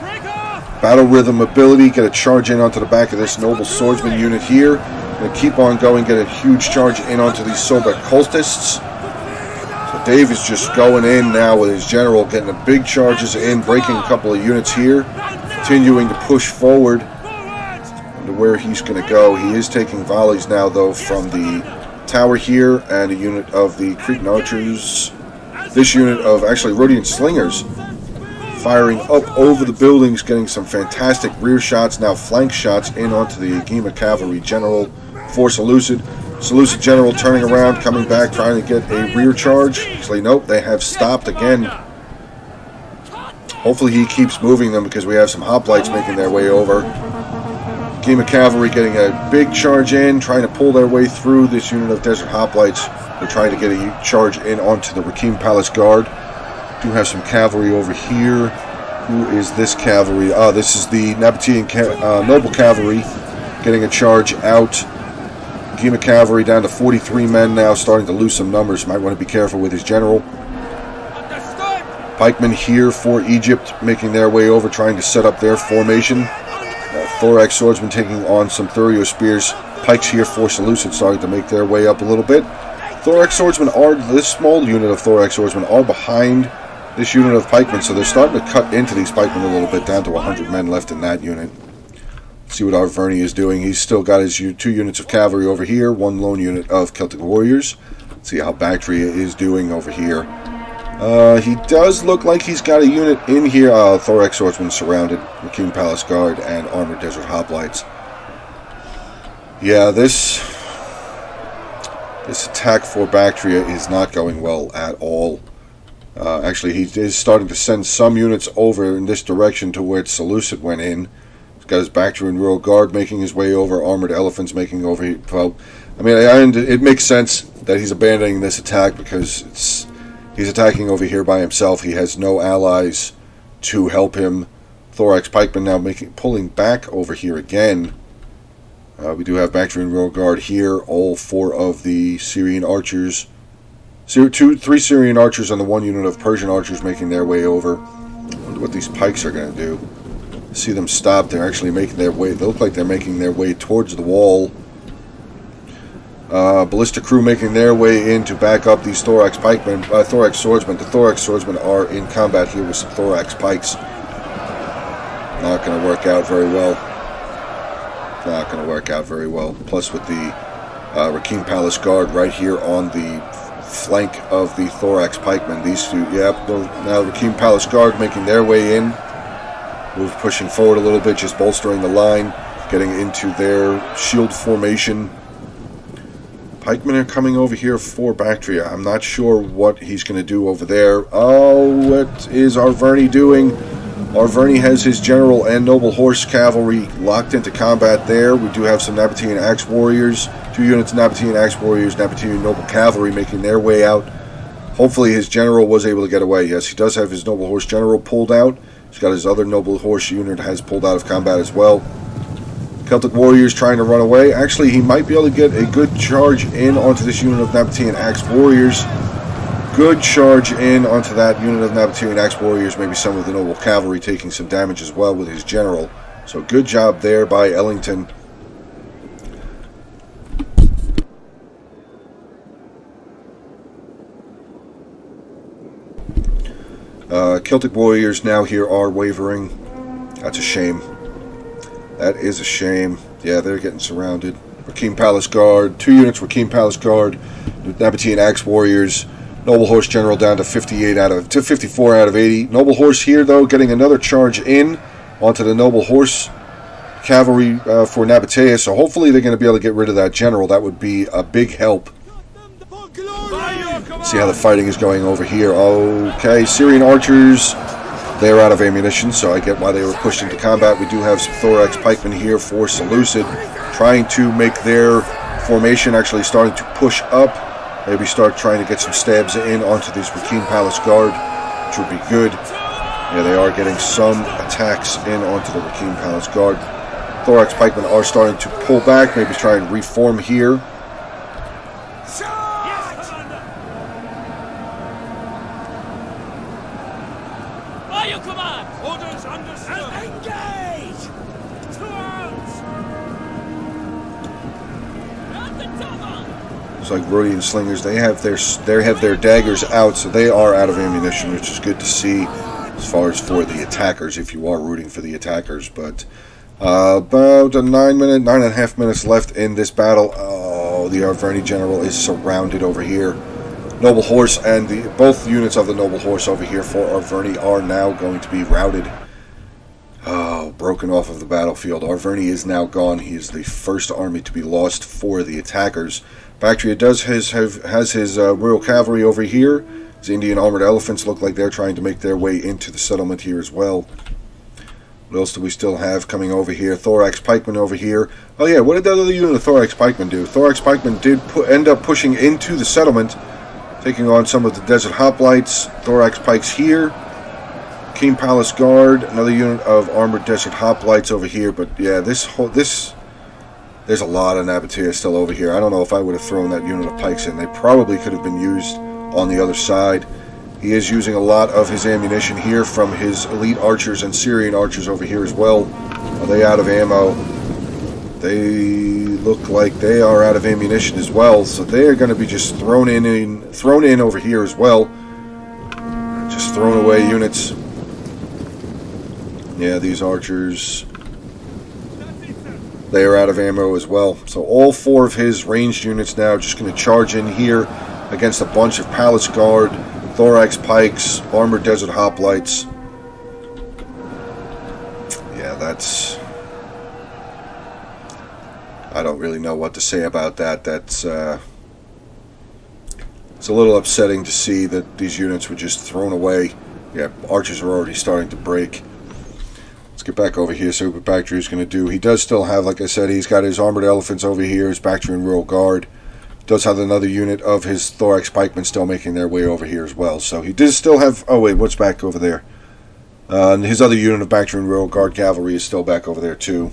battle rhythm ability, get a charge in onto the back of this noble swordsman unit here. Going to keep on going, get a huge charge in onto these Sobek cultists. So Dave is just going in now with his general, getting the big charges in, breaking a couple of units here. Continuing to push forward to where he's going to go. He is taking volleys now, though, from the tower here, and a unit of the Cretan archers. This unit of, actually, Rhodian slingers firing up over the buildings, getting some fantastic rear shots, now flank shots in onto the Agema cavalry general for Seleucid. Seleucid general turning around, coming back, trying to get a rear charge. Actually, nope, they have stopped again. Hopefully he keeps moving them because we have some hoplites making their way over. Agema cavalry getting a big charge in, trying to pull their way through this unit of desert hoplites. They're trying to get a charge in onto the Rakim Palace Guard. Do have some cavalry over here. Who is this cavalry? This is the Nabatean noble cavalry getting a charge out. Agema cavalry down to 43 men now, starting to lose some numbers. Might want to be careful with his general. Pikemen here for Egypt making their way over, trying to set up their formation. Thorax swordsmen taking on some Thurio spears. Pikes here for Seleucid starting to make their way up a little bit. Thorax swordsmen are, this small unit of thorax swordsmen are behind this unit of pikemen, so they're starting to cut into these pikemen a little bit, down to 100 men left in that unit. See what Arverni is doing. He's still got his 2 units of cavalry over here, 1 lone unit of Celtic warriors. See how Bactria is doing over here. He does look like he's got a unit in here. Thorax swordsmen surrounded, Rakim Palace Guard, and armored desert hoplites. Yeah, this attack for Bactria is not going well at all. Actually, he is starting to send some units over in this direction to where Seleucid went in. He's got his Bactrian Royal Guard making his way over, armored elephants making over. Well, I mean, it makes sense that he's abandoning this attack because he's attacking over here by himself. He has no allies to help him. Thorax pikemen now pulling back over here again. We do have Bactrian Royal Guard here. All 4 of the Syrian archers. 3 Syrian archers and the 1 unit of Persian archers making their way over. I wonder what these pikes are going to do. See them stop. They're actually making their way. They look like they're making their way towards the wall. Ballista crew making their way in to back up these thorax pikemen, thorax swordsmen. The thorax swordsmen are in combat here with some thorax pikes. Not going to work out very well. Not going to work out very well. Plus with the Rakim Palace Guard right here on the flank of the thorax pikemen. These 2, now Rakim Palace Guard making their way in. Move pushing forward a little bit, just bolstering the line, getting into their shield formation. Pikemen are coming over here for Bactria. I'm not sure what he's going to do over there. Oh, what is Arverni doing? Arverni has his general and noble horse cavalry locked into combat there. We do have some Nabatean axe warriors. 2 units of Nabatean axe warriors, Nabatean noble cavalry making their way out. Hopefully his general was able to get away. Yes, he does have his noble horse general pulled out. He's got his other noble horse unit has pulled out of combat as well. Celtic warriors trying to run away. Actually, he might be able to get a good charge in onto this unit of Nabatean axe warriors. Good charge in onto that unit of Nabatean axe warriors. Maybe some of the noble cavalry taking some damage as well with his general. So good job there by Ellington. Celtic warriors now here are wavering. That's a shame. That is a shame. Yeah, they're getting surrounded. Rakim Palace Guard. 2 units Rakim Palace Guard. Nabatean axe warriors. Noble horse general down to 54 out of 80. Noble horse here though getting another charge in onto the noble horse cavalry for Nabatea. So hopefully they're going to be able to get rid of that general. That would be a big help. See how the fighting is going over here. Okay, Syrian archers, they're out of ammunition, so I get why they were pushed into combat. We do have some thorax pikemen here for Seleucid, trying to make their formation, actually starting to push up. Maybe start trying to get some stabs in onto these Rakim Palace Guard, which would be good. Yeah, they are getting some attacks in onto the Rakim Palace Guard. Thorax pikemen are starting to pull back, maybe try and reform here. Like Rhodian slingers, they have their daggers out, so they are out of ammunition, which is good to see as far as for the attackers, if you are rooting for the attackers. But about a 9.5 minutes left in this battle. Oh, the Arverni general is surrounded over here. Noble horse and both units of the noble horse over here for Arverni are now going to be routed. Oh, broken off of the battlefield. Arverni is now gone. He is the first army to be lost for the attackers. Bactria does has his royal cavalry over here. His Indian armored elephants look like they're trying to make their way into the settlement here as well. What else do we still have coming over here? Thorax pikemen over here. Oh yeah, what did that other unit of thorax pikemen do? Thorax pikemen did end up pushing into the settlement, taking on some of the desert hoplites. Thorax pikes here. King Palace Guard, another unit of armored desert hoplites over here. But yeah, there's a lot of Nabatea still over here. I don't know if I would have thrown that unit of pikes in. They probably could have been used on the other side. He is using a lot of his ammunition here from his elite archers and Syrian archers over here as well. Are they out of ammo? They look like they are out of ammunition as well. So they are going to be just thrown in over here as well. Just thrown away units. Yeah, these archers, they are out of ammo as well. So all 4 of his ranged units now just going to charge in here against a bunch of Palace Guard, Thorax Pikes, Armored Desert Hoplites. Yeah, that's... I don't really know what to say about that. That's... It's a little upsetting to see that these units were just thrown away. Yeah, archers are already starting to break. Let's get back over here, see what Bactria is going to do. He does still have, like I said, he's got his armored elephants over here, his Bactrian Royal Guard. Does have another unit of his thorax pikemen still making their way over here as well. So he does still have... Oh, wait, what's back over there? And his other unit of Bactrian Royal Guard cavalry is still back over there, too.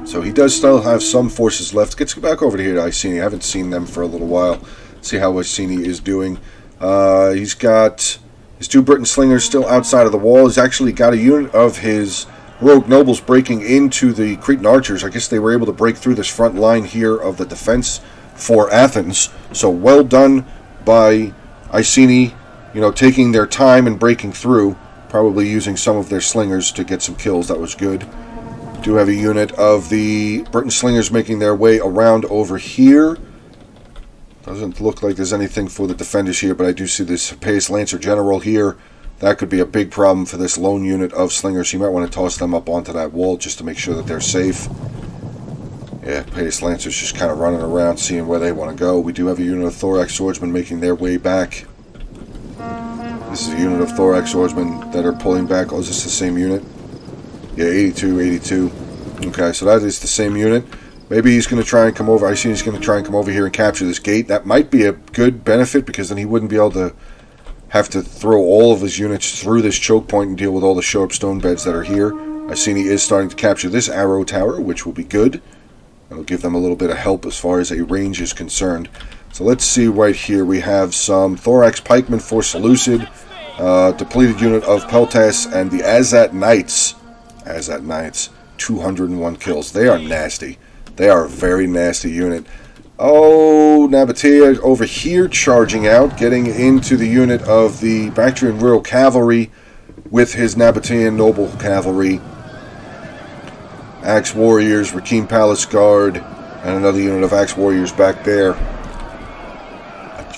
So he does still have some forces left. Let's get back over here to Iceni. I haven't seen them for a little while. See how Iceni is doing. He's got... His 2 Briton slingers still outside of the wall. He's actually got a unit of his rogue nobles breaking into the Cretan archers. I guess they were able to break through this front line here of the defense for Athens. So well done by Iceni, taking their time and breaking through. Probably using some of their slingers to get some kills. That was good. Do have a unit of the Briton slingers making their way around over here. Doesn't look like there's anything for the defenders here, but I do see this Pace Lancer General here. That could be a big problem for this lone unit of slingers. You might want to toss them up onto that wall just to make sure that they're safe. Yeah, Pace Lancers just kind of running around, seeing where they want to go. We do have a unit of Thorax Swordsmen making their way back. This is a unit of Thorax Swordsmen that are pulling back. Oh, is this the same unit? Yeah, 82, 82. Okay, so that is the same unit. Maybe he's going to try and come over. I see he's going to try and come over here and capture this gate. That might be a good benefit, because then he wouldn't be able to have to throw all of his units through this choke point and deal with all the sharp stone beds that are here. I see he is starting to capture this arrow tower, which will be good. It'll give them a little bit of help as far as a range is concerned. So let's see right here. We have some Thorax Pikemen for Seleucid, depleted unit of Peltas, and the Azat Knights. Azat Knights, 201 kills. They are nasty. They are a very nasty unit. Oh, Nabatea over here charging out, getting into the unit of the Bactrian Rural Cavalry with his Nabatean Noble Cavalry. Axe Warriors, Rakim Palace Guard, and another unit of Axe Warriors back there.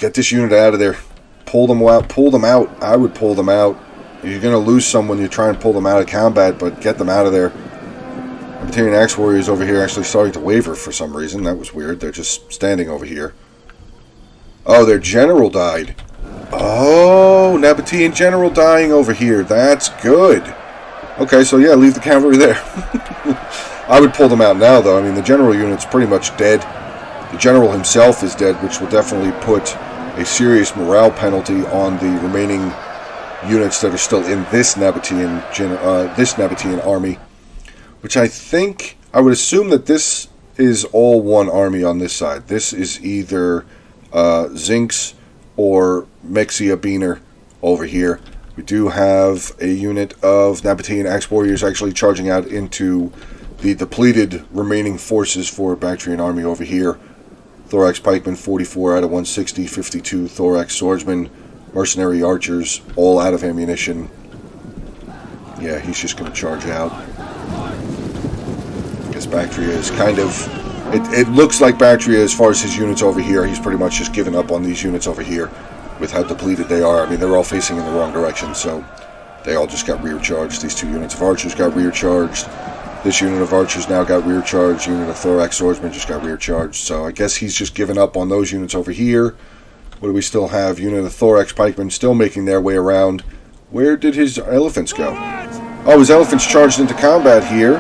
Get this unit out of there. Pull them out. Pull them out. I would pull them out. You're going to lose some when you try and pull them out of combat, but get them out of there. Nabatean Axe Warriors over here actually starting to waver for some reason. That was weird. They're just standing over here. Oh, their general died. Oh, Nabatean general dying over here. That's good. Okay, so yeah, leave the cavalry there. I would pull them out now, though. I mean, the general unit's pretty much dead. The general himself is dead, which will definitely put a serious morale penalty on the remaining units that are still in this Nabatean army. Which I would assume that this is all one army on this side. This is either Zinx or Mexia Beaner over here. We do have a unit of Nabatean Axe Warriors actually charging out into the depleted remaining forces for Bactrian army over here. Thorax Pikemen, 44 out of 160, 52 Thorax Swordsmen, Mercenary Archers, all out of ammunition. Yeah, he's just going to charge out. I guess Bactria is kind of... It looks like Bactria, as far as his units over here, he's pretty much just given up on these units over here with how depleted they are. I mean, they're all facing in the wrong direction, so they all just got rear charged. These two units of archers got rear charged. This unit of archers now got rear charged. Unit of Thorax Swordsmen just got rear charged. So I guess he's just given up on those units over here. What do we still have? Unit of Thorax Pikemen still making their way around. Where did his elephants go? Oh, his elephants charged into combat here.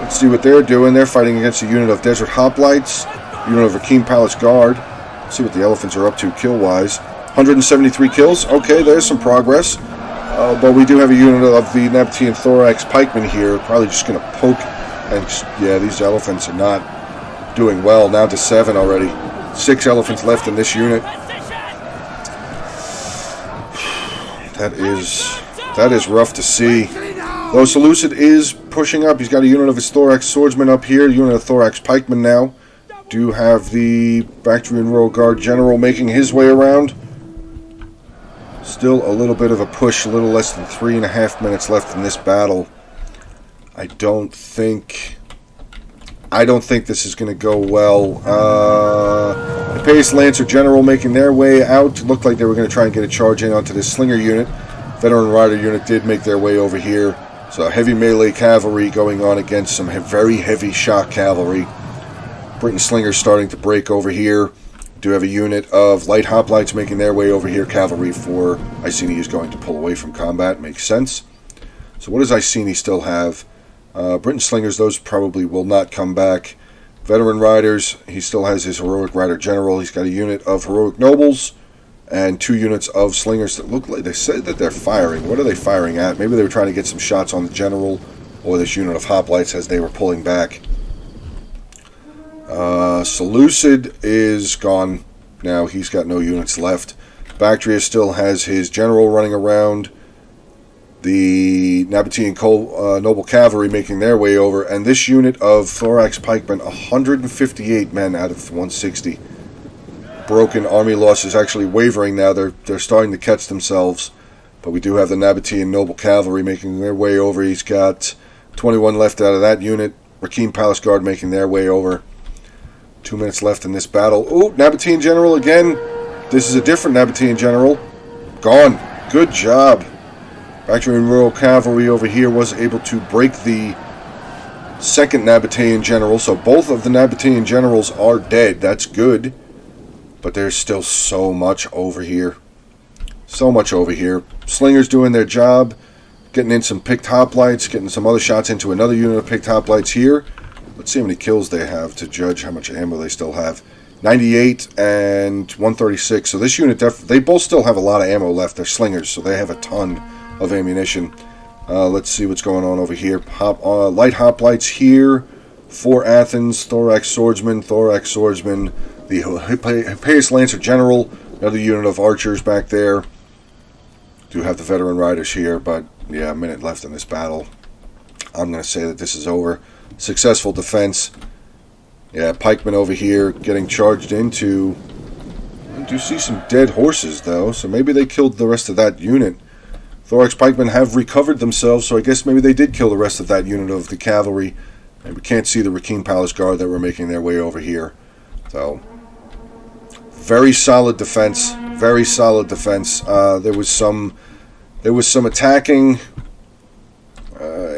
Let's see what they're doing. They're fighting against a unit of Desert Hoplites, unit of Rakim Palace Guard. Let's see what the elephants are up to kill-wise. 173 kills. Okay, there's some progress. But we do have a unit of the Nabatean Thorax Pikemen here. Probably just going to poke. And yeah, these elephants are not doing well. Now to 7 already. 6 elephants left in this unit. That is rough to see. Though Seleucid is pushing up. He's got a unit of his Thorax Swordsmen up here. A unit of Thorax Pikemen now. Do have the Bactrian Royal Guard General making his way around. Still a little bit of a push, a little less than 3.5 minutes left in this battle. I don't think this is going to go well. The Pace Lancer General making their way out. Looked like they were going to try and get a charge in onto this Slinger unit. Veteran Rider unit did make their way over here. So heavy melee cavalry going on against some very heavy shock cavalry. Britain Slingers starting to break over here. Do have a unit of light hoplites making their way over here. Cavalry for Iceni is going to pull away from combat. Makes sense. So what does Iceni still have? Britain Slingers, those probably will not come back. Veteran Riders, he still has his Heroic Rider General. He's got a unit of Heroic Nobles and 2 units of Slingers that look like... They said that they're firing. What are they firing at? Maybe they were trying to get some shots on the General or this unit of hoplites as they were pulling back. Seleucid is gone now. He's got no units left. Bactria still has his general running around. The Nabatean Noble Cavalry making their way over. And this unit of Thorax Pikemen, 158 men out of 160. Broken army loss is actually wavering now. They're starting to catch themselves. But we do have the Nabatean Noble Cavalry making their way over. He's got 21 left out of that unit. Rakim Palace Guard making their way over. 2 minutes left in this battle. Oh, Nabatean General again. This is a different Nabatean General. Gone. Good job. Bactrian Royal Cavalry over here was able to break the second Nabatean general. So both of the Nabatean generals are dead. That's good. But there's still so much over here. So much over here. Slingers doing their job. Getting in some picked hoplites. Getting some other shots into another unit of picked hoplites here. Let's see how many kills they have to judge how much ammo they still have. 98 and 136. So this unit, they both still have a lot of ammo left. They're slingers, so they have a ton of ammunition. Let's see what's going on over here. Light hoplites here for Athens. Thorax swordsman. The Hippias Lancer General. Another unit of archers back there. Do have the veteran riders here, but yeah, a minute left in this battle. I'm going to say that this is over. Successful defense. Yeah, pikemen over here getting charged into. I do see some dead horses, though, so maybe they killed the rest of that unit. Thorax pikemen have recovered themselves, so I guess maybe they did kill the rest of that unit of the cavalry. And we can't see the Rakim Palace Guard that were making their way over here. So, very solid defense. Very solid defense. There was some attacking.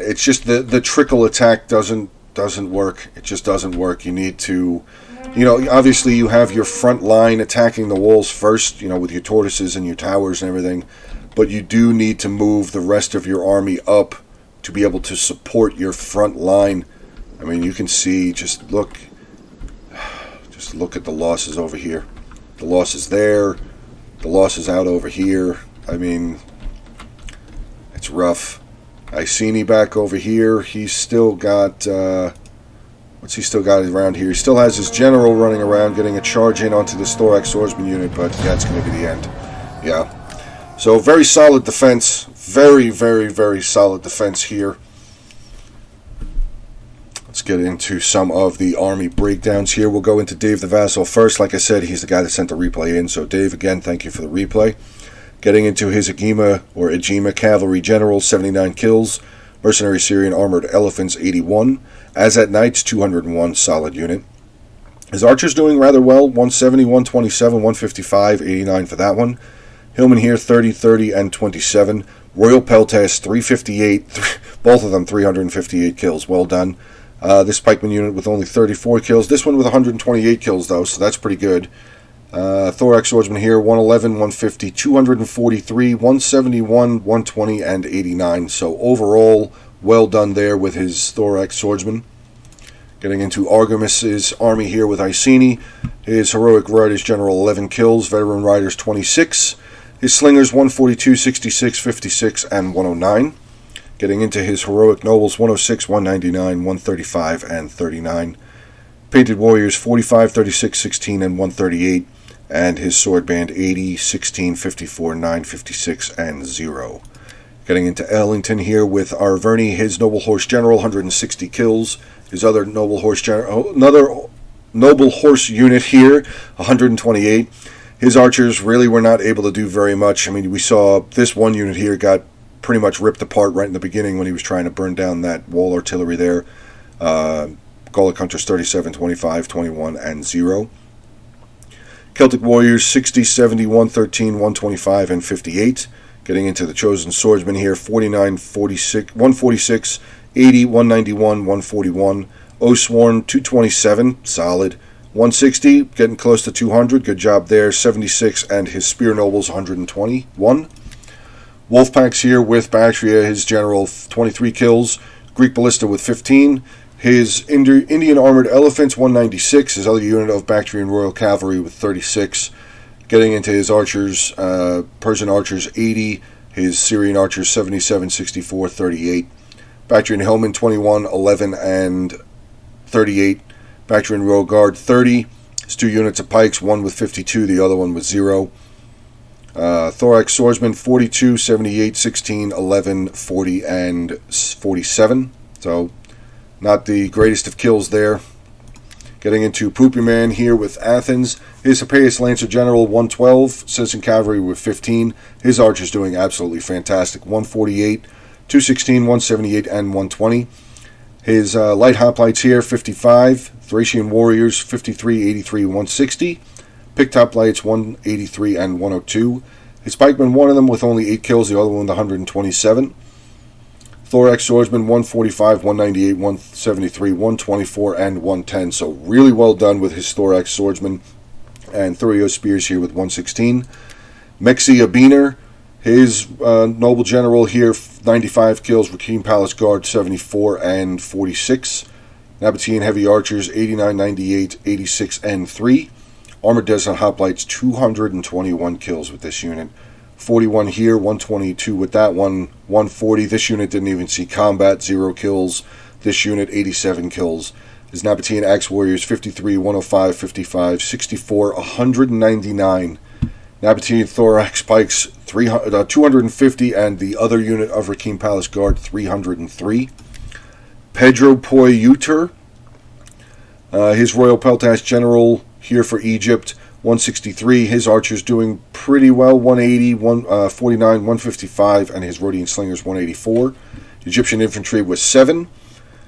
It's just the trickle attack doesn't work. It just doesn't work. You need to, obviously you have your front line attacking the walls first, with your tortoises and your towers and everything, but you do need to move the rest of your army up to be able to support your front line. I mean, you can see, just look at the losses over here. The losses there, the losses out over here. I mean, it's rough. Iceni back over here. He's still got, what's he still got around here? He still has his general running around, getting a charge in onto this Thorax swordsman unit, but that's going to be the end. Yeah. So, very solid defense. Very, very, very solid defense here. Let's get into some of the army breakdowns here. We'll go into Dave the Vassal first. Like I said, he's the guy that sent the replay in. So, Dave, again, thank you for the replay. Getting into his Agema Cavalry General, 79 kills. Mercenary Syrian Armored Elephants, 81. As at Knights, 201, solid unit. His Archers doing rather well, 170, 127, 155, 89 for that one. Hillman here, 30, 30, and 27. Royal Peltas, 358, both of them 358 kills, well done. This pikeman unit with only 34 kills. This one with 128 kills, though, so that's pretty good. Thorax swordsman here, 111, 150, 243, 171, 120, and 89. So overall, well done there with his Thorax swordsman. Getting into Artemis's army here with Iceni. His heroic riders general, 11 kills. Veteran riders, 26. His slingers, 142, 66, 56, and 109. Getting into his heroic nobles, 106, 199, 135, and 39. Painted warriors, 45, 36, 16, and 138. And his sword band, 80, 16, 54, 9, 56, and 0. Getting into Ellington here with Arverni, his noble horse general, 160 kills. His other noble horse another noble horse unit here, 128. His archers really were not able to do very much. I mean, we saw this one unit here got pretty much ripped apart right in the beginning when he was trying to burn down that wall artillery there. Gallic Hunters 37, 25, 21, and 0. Celtic Warriors 60, 70, 113, 125, and 58. Getting into the Chosen Swordsman here, 49, 46, 146, 80, 191, 141. Oathsworn 227, solid. 160, getting close to 200, good job there. 76, and his Spear Nobles 121. Wolfpacks here with Bactria, his general, 23 kills. Greek Ballista with 15. His Indian Armored Elephants, 196. His other unit of Bactrian Royal Cavalry with 36. Getting into his archers, Persian archers, 80. His Syrian archers, 77, 64, 38. Bactrian Hillman, 21, 11, and 38. Bactrian Royal Guard, 30. His two units of pikes, one with 52, the other one with 0. Thorax Swordsman, 42, 78, 16, 11, 40, and 47. So, not the greatest of kills there. Getting into Poopy Man here with Athens. His Hippias Lancer General, 112. Citizen Cavalry with 15. His archers doing absolutely fantastic. 148, 216, 178, and 120. His Light Hoplites here, 55. Thracian Warriors, 53, 83, 160. Picked Hoplites, 183 and 102. His Pikemen, one of them with only 8 kills, the other one with 127. Thorax Swordsman 145, 198, 173, 124, and 110. So really well done with his Thorax Swordsman. And Thurio Spears here with 116. Mexi Abiner, his Noble General here, 95 kills. Rakim Palace Guard 74 and 46. Nabatean Heavy Archers 89, 98, 86, and 3. Armored Desert Hoplites 221 kills with this unit. 41 here, 122 with that one, 140. This unit didn't even see combat, 0 kills. This unit 87 kills. His Nabatean Axe Warriors 53, 105, 55, 64, 199. Nabatean Thorax Pikes 250, and the other unit of Rakim Palace Guard 303. Pedro Poyuter, his Royal Peltash General here for Egypt, 163. His archers doing pretty well, 180, 149, 155, and his Rhodian Slingers 184. Egyptian Infantry was 7.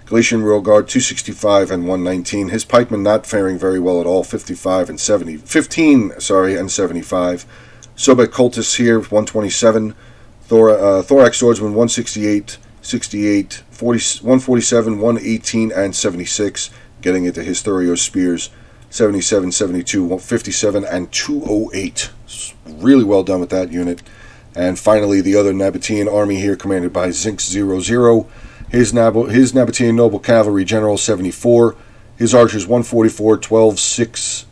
Galatian Royal Guard 265 and 119. His pikemen not faring very well at all, 15 and 75. Sobek Cultists here 127. Thorax Swordsman 168, 68, 147, 118, and 76. Getting into his Thurio Spears 77, 72, 157, and 208. Really well done with that unit. And finally, the other Nabatean army here, commanded by Zinx 00. His Nabatean Noble Cavalry General 74. His archers 144, 12, 6,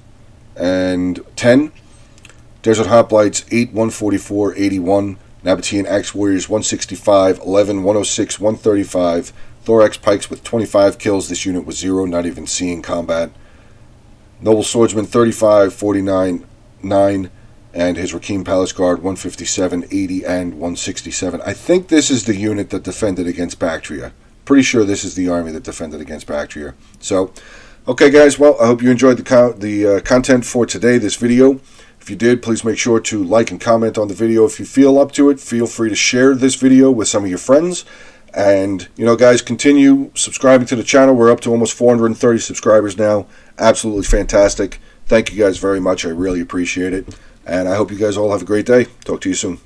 and 10. Desert Hoplites 8, 144, 81. Nabatean Axe Warriors 165, 11, 106, 135. Thorax Pikes with 25 kills. This unit was 0, not even seeing combat. Noble Swordsman 35, 49, 9. And his Rakim Palace Guard 157, 80, and 167. I think this is the unit that defended against Bactria. Pretty sure this is the army that defended against Bactria. So, okay guys, well, I hope you enjoyed the content for today, this video. If you did, please make sure to like and comment on the video. If you feel up to it, feel free to share this video with some of your friends. And, you know, guys, continue subscribing to the channel. We're up to almost 430 subscribers now. Absolutely fantastic. Thank you guys very much. I really appreciate it. And I hope you guys all have a great day. Talk to you soon.